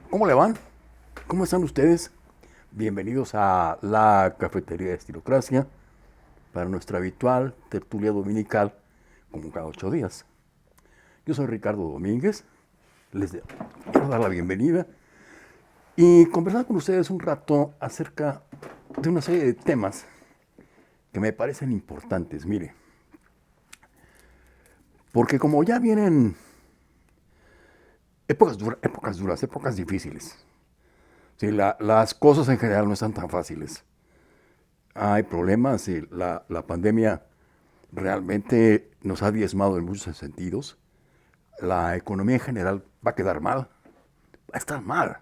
¿Cómo le van? ¿Cómo están ustedes? Bienvenidos a la Cafetería de Estilocracia para nuestra habitual tertulia dominical, como cada 8 días. Yo soy Ricardo Domínguez, quiero dar la bienvenida y conversar con ustedes un rato acerca de una serie de temas que me parecen importantes. Mire, porque como ya vienen épocas duras, épocas difíciles, sí, las cosas en general no están tan fáciles. Hay problemas y la pandemia realmente nos ha diezmado en muchos sentidos. La economía en general va a quedar mal, va a estar mal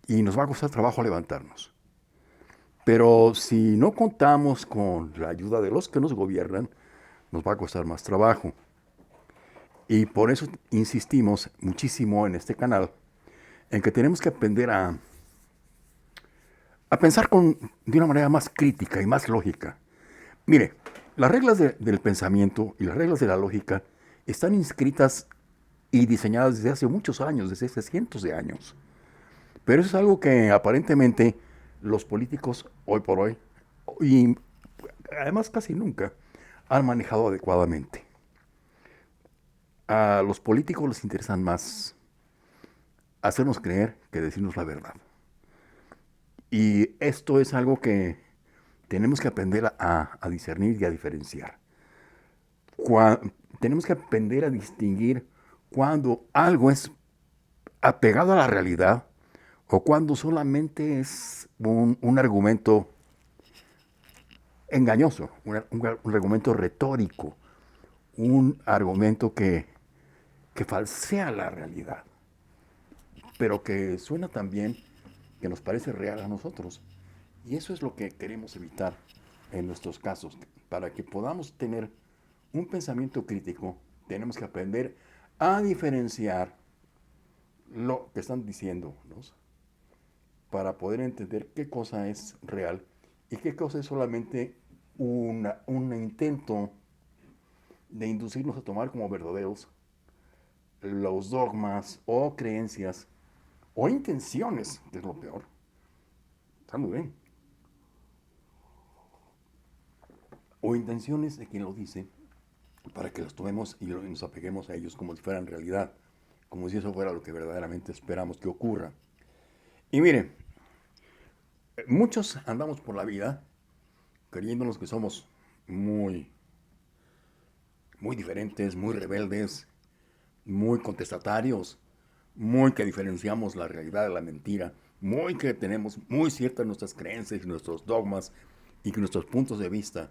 y nos va a costar trabajo levantarnos. Pero si no contamos con la ayuda de los que nos gobiernan, nos va a costar más trabajo. Y por eso insistimos muchísimo en este canal, en que tenemos que aprender a pensar de una manera más crítica y más lógica. Mire, las reglas del pensamiento y las reglas de la lógica están inscritas y diseñadas desde hace muchos años, desde hace cientos de años. Pero eso es algo que aparentemente los políticos hoy por hoy, y además casi nunca, han manejado adecuadamente. A los políticos les interesan más hacernos creer que decirnos la verdad. Y esto es algo que tenemos que aprender a discernir y a diferenciar. Tenemos que aprender a distinguir cuando algo es apegado a la realidad o cuando solamente es un argumento engañoso, un argumento retórico, un argumento que falsea la realidad, pero que suena también que nos parece real a nosotros. Y eso es lo que queremos evitar en nuestros casos. Para que podamos tener un pensamiento crítico, tenemos que aprender a diferenciar lo que están diciéndonos para poder entender qué cosa es real y qué cosa es solamente un intento de inducirnos a tomar como verdaderos los dogmas o creencias o intenciones, que es lo peor. Está muy bien. O intenciones de quien lo dice para que los tomemos y nos apeguemos a ellos como si fueran realidad, como si eso fuera lo que verdaderamente esperamos que ocurra. Y miren, muchos andamos por la vida creyéndonos que somos muy, muy diferentes, muy rebeldes, muy contestatarios, muy que diferenciamos la realidad de la mentira, muy que tenemos muy ciertas nuestras creencias y nuestros dogmas y que nuestros puntos de vista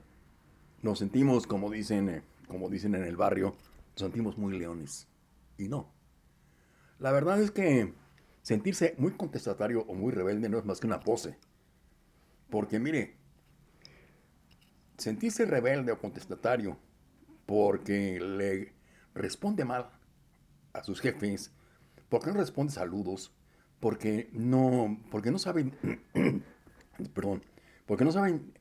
nos sentimos, como dicen en el barrio, nos sentimos muy leones. Y no. La verdad es que sentirse muy contestatario o muy rebelde no es más que una pose. Porque mire, sentirse rebelde o contestatario porque le responde mal a sus jefes, porque no responde saludos, porque no saben, perdón, porque no saben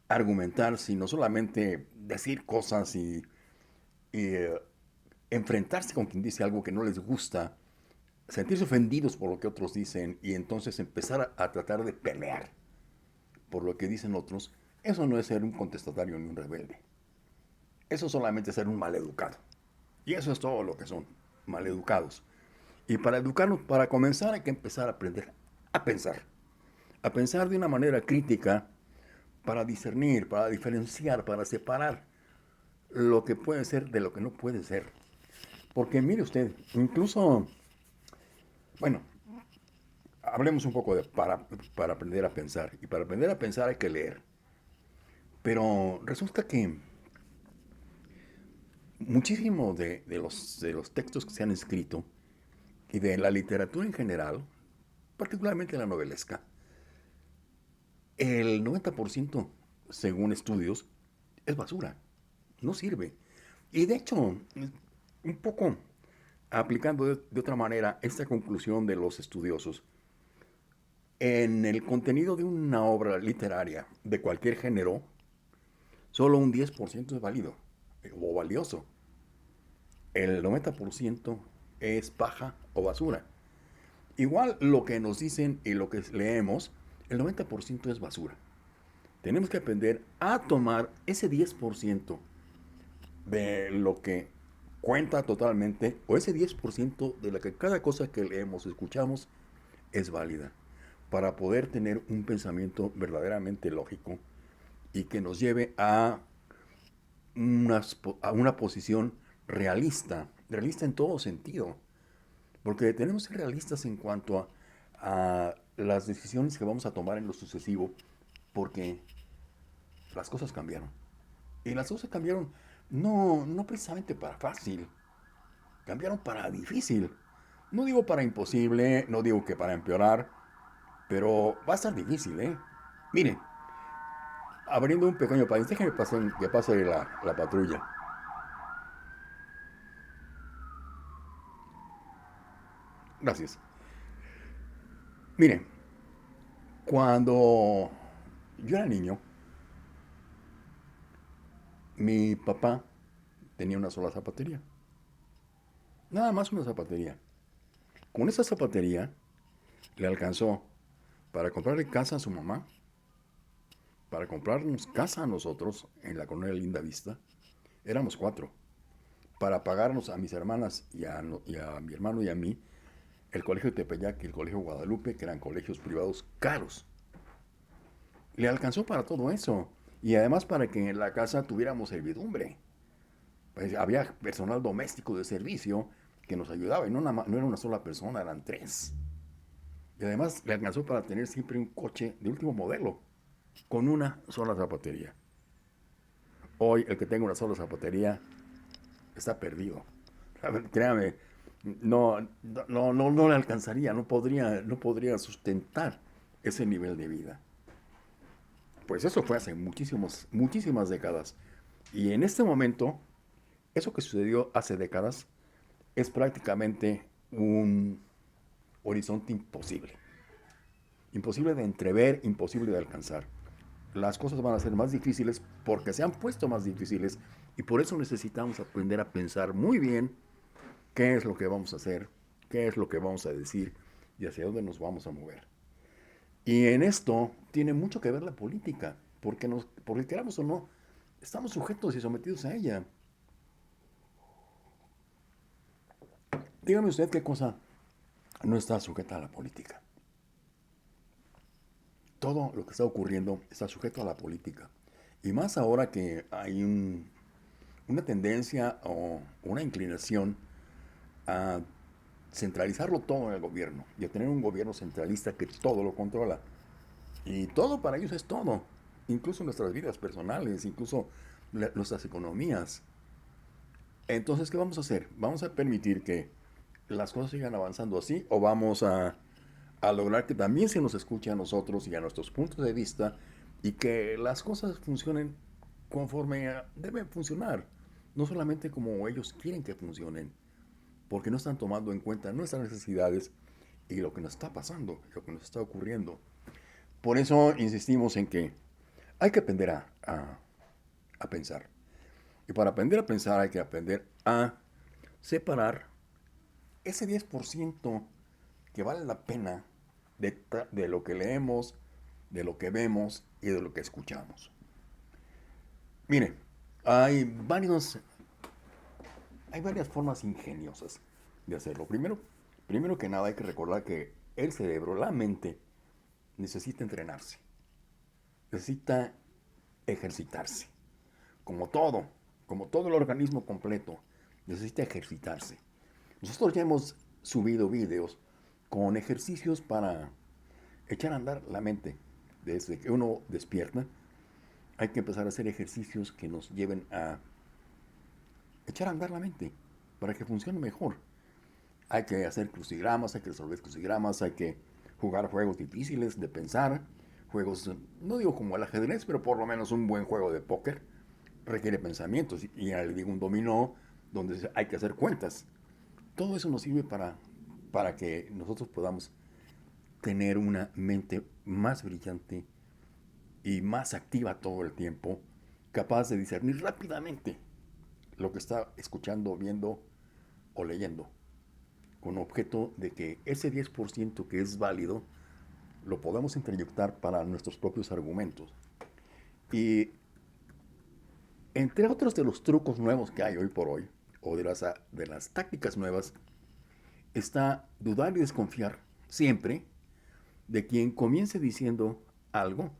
argumentar, sino solamente decir cosas y enfrentarse con quien dice algo que no les gusta, sentirse ofendidos por lo que otros dicen y entonces empezar a tratar de pelear por lo que dicen otros, eso no es ser un contestatario ni un rebelde. Eso solamente es ser un maleducado. Y eso es todo lo que son, maleducados. Y para educarnos, para comenzar hay que empezar a aprender a pensar de una manera crítica para discernir, para diferenciar, para separar lo que puede ser de lo que no puede ser. Porque mire usted, incluso, bueno, hablemos un poco para aprender a pensar. Y para aprender a pensar hay que leer. Pero resulta que muchísimo de los textos que se han escrito y de la literatura en general, particularmente la novelesca, el 90%, según estudios, es basura. No sirve. Y de hecho, un poco aplicando de otra manera esta conclusión de los estudiosos, en el contenido de una obra literaria de cualquier género, solo un 10% es válido o valioso. El 90% es paja o basura. Igual lo que nos dicen y lo que leemos, el 90% es basura. Tenemos que aprender a tomar ese 10% de lo que cuenta totalmente, o ese 10% de la que cada cosa que leemos, escuchamos, es válida, para poder tener un pensamiento verdaderamente lógico y que nos lleve a una posición realista, realista en todo sentido, porque tenemos que ser realistas en cuanto a las decisiones que vamos a tomar en lo sucesivo, porque las cosas cambiaron. Y las cosas cambiaron no precisamente para fácil, cambiaron para difícil. No digo para imposible, no digo que para empeorar, pero va a estar difícil, ¿eh? Miren, abriendo un pequeño país, déjenme que pase la patrulla. Gracias. Miren, cuando yo era niño, mi papá tenía una sola zapatería. Nada más una zapatería. Con esa zapatería le alcanzó para comprarle casa a su mamá, para comprarnos casa a nosotros en la colonia Linda Vista. Éramos cuatro. Para pagarnos a mis hermanas y a mi hermano y a mí el colegio de Tepeyac y el colegio Guadalupe, que eran colegios privados caros. Le alcanzó para todo eso. Y además para que en la casa tuviéramos servidumbre. Pues había personal doméstico de servicio que nos ayudaba. Y no era una sola persona, eran tres. Y además le alcanzó para tener siempre un coche de último modelo, con una sola zapatería. Hoy el que tenga una sola zapatería está perdido. Créame, no le alcanzaría, no podría sustentar ese nivel de vida. Pues eso fue hace muchísimas décadas. Y en este momento, eso que sucedió hace décadas es prácticamente un horizonte imposible. Imposible de entrever, imposible de alcanzar. Las cosas van a ser más difíciles porque se han puesto más difíciles y por eso necesitamos aprender a pensar muy bien qué es lo que vamos a hacer, qué es lo que vamos a decir y hacia dónde nos vamos a mover. Y en esto tiene mucho que ver la política, porque queramos o no, estamos sujetos y sometidos a ella. Dígame usted qué cosa no está sujeta a la política. Todo lo que está ocurriendo está sujeto a la política. Y más ahora que hay una tendencia o una inclinación a centralizarlo todo en el gobierno y a tener un gobierno centralista que todo lo controla. Y todo para ellos es todo, incluso nuestras vidas personales, incluso nuestras economías. Entonces, ¿qué vamos a hacer? ¿Vamos a permitir que las cosas sigan avanzando así o vamos a lograr que también se nos escuche a nosotros y a nuestros puntos de vista y que las cosas funcionen conforme deben funcionar? No solamente como ellos quieren que funcionen, porque no están tomando en cuenta nuestras necesidades y lo que nos está pasando, lo que nos está ocurriendo. Por eso insistimos en que hay que aprender a pensar. Y para aprender a pensar hay que aprender a separar ese 10% que vale la pena de lo que leemos, de lo que vemos y de lo que escuchamos. Mire, hay hay varias formas ingeniosas de hacerlo. Primero que nada hay que recordar que el cerebro, la mente, necesita entrenarse, necesita ejercitarse. Como todo, como todo el organismo completo, necesita ejercitarse. Nosotros ya hemos subido videos con ejercicios para echar a andar la mente. Desde que uno despierta, hay que empezar a hacer ejercicios que nos lleven a echar a andar la mente para que funcione mejor. Hay que hacer crucigramas, hay que resolver crucigramas, hay que jugar juegos difíciles de pensar, juegos, no digo como el ajedrez, pero por lo menos un buen juego de póker requiere pensamientos y ya le digo un dominó donde hay que hacer cuentas. Todo eso nos sirve para que nosotros podamos tener una mente más brillante y más activa todo el tiempo, capaz de discernir rápidamente lo que está escuchando, viendo o leyendo. con objeto de que ese 10% que es válido lo podamos introyectar para nuestros propios argumentos. Y entre otros de los trucos nuevos que hay hoy por hoy, o de las tácticas nuevas, está dudar y desconfiar siempre de quien comience diciendo algo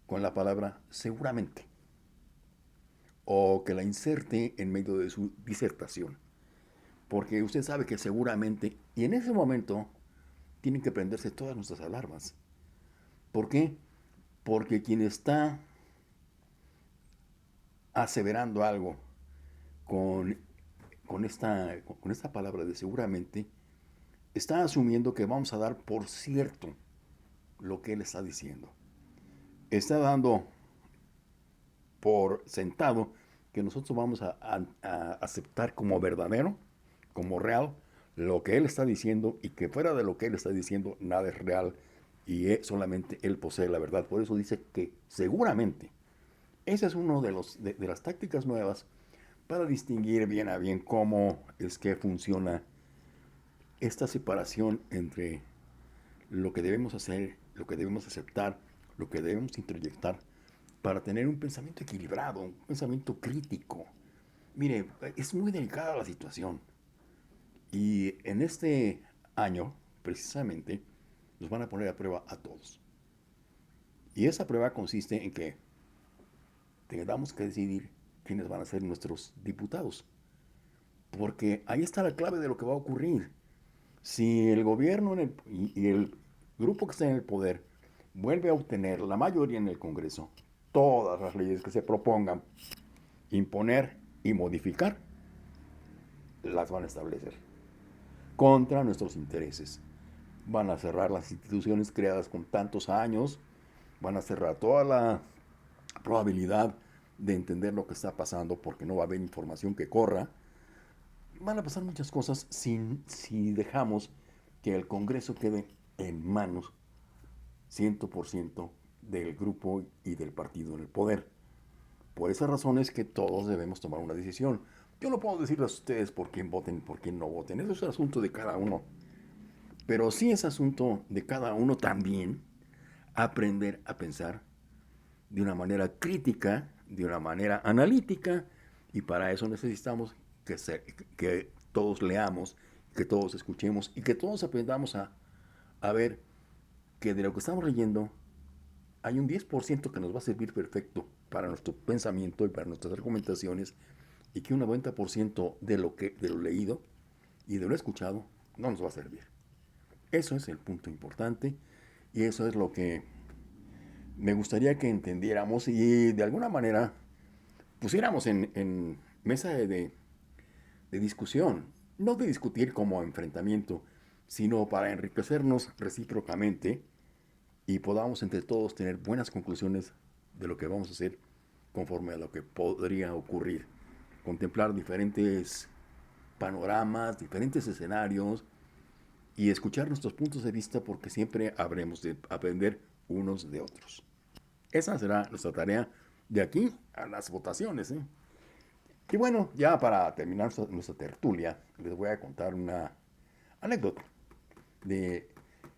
con la palabra seguramente, o que la inserte en medio de su disertación. Porque usted sabe que seguramente, y en ese momento, tienen que prenderse todas nuestras alarmas. ¿Por qué? Porque quien está aseverando algo con, con esta palabra de seguramente, está asumiendo que vamos a dar por cierto lo que él está diciendo. Está dando por sentado que nosotros vamos a aceptar como verdadero, como real, lo que él está diciendo, y que fuera de lo que él está diciendo nada es real y solamente él posee la verdad. Por eso dice que seguramente. Esa es una de las tácticas nuevas para distinguir bien a bien cómo es que funciona esta separación entre lo que debemos hacer, lo que debemos aceptar, lo que debemos introyectar para tener un pensamiento equilibrado, un pensamiento crítico. Mire, es muy delicada la situación. Y en este año, precisamente, nos van a poner a prueba a todos. Y esa prueba consiste en que tengamos que decidir quiénes van a ser nuestros diputados. Porque ahí está la clave de lo que va a ocurrir. Si el gobierno y el grupo que está en el poder vuelve a obtener la mayoría en el Congreso, todas las leyes que se propongan imponer y modificar, las van a establecer contra nuestros intereses. Van a cerrar las instituciones creadas con tantos años, van a cerrar toda la probabilidad de entender lo que está pasando porque no va a haber información que corra. Van a pasar muchas cosas si dejamos que el Congreso quede en manos 100% del grupo y del partido en el poder. Por esa razón es que todos debemos tomar una decisión. Yo no puedo decirles a ustedes por quién voten y por quién no voten. Eso es asunto de cada uno. Pero sí es asunto de cada uno también aprender a pensar de una manera crítica, de una manera analítica, y para eso necesitamos que todos leamos, que todos escuchemos y que todos aprendamos a ver que de lo que estamos leyendo hay un 10% que nos va a servir perfecto para nuestro pensamiento y para nuestras argumentaciones, y que un 90% de lo leído y de lo escuchado no nos va a servir. Eso es el punto importante y eso es lo que me gustaría que entendiéramos y de alguna manera pusiéramos en mesa de discusión, no de discutir como enfrentamiento, sino para enriquecernos recíprocamente y podamos entre todos tener buenas conclusiones de lo que vamos a hacer conforme a lo que podría ocurrir. Contemplar diferentes panoramas, diferentes escenarios y escuchar nuestros puntos de vista porque siempre habremos de aprender unos de otros. Esa será nuestra tarea de aquí a las votaciones, ¿eh? Y bueno, ya para terminar nuestra tertulia, les voy a contar una anécdota de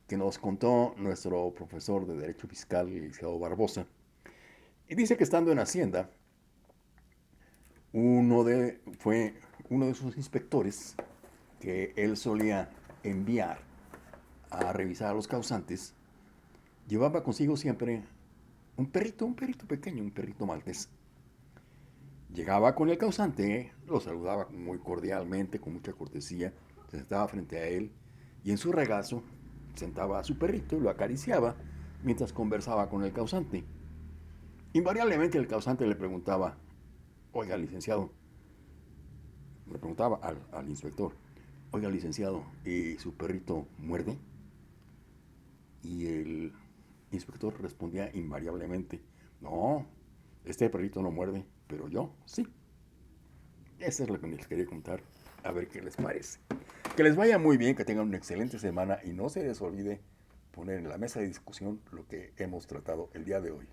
que nos contó nuestro profesor de Derecho Fiscal, el licenciado Barbosa. Y dice que estando en Hacienda, fue uno de sus inspectores que él solía enviar a revisar a los causantes, llevaba consigo siempre un perrito pequeño, un perrito maltés. Llegaba con el causante, lo saludaba muy cordialmente, con mucha cortesía, se sentaba frente a él y en su regazo sentaba a su perrito y lo acariciaba mientras conversaba con el causante. Invariablemente el causante le preguntaba, oiga, licenciado, le preguntaba al inspector, oiga, licenciado, ¿y su perrito muerde? Y el inspector respondía invariablemente, no, este perrito no muerde, pero yo sí. Eso es lo que les quería contar, a ver qué les parece. Que les vaya muy bien, que tengan una excelente semana y no se les olvide poner en la mesa de discusión lo que hemos tratado el día de hoy.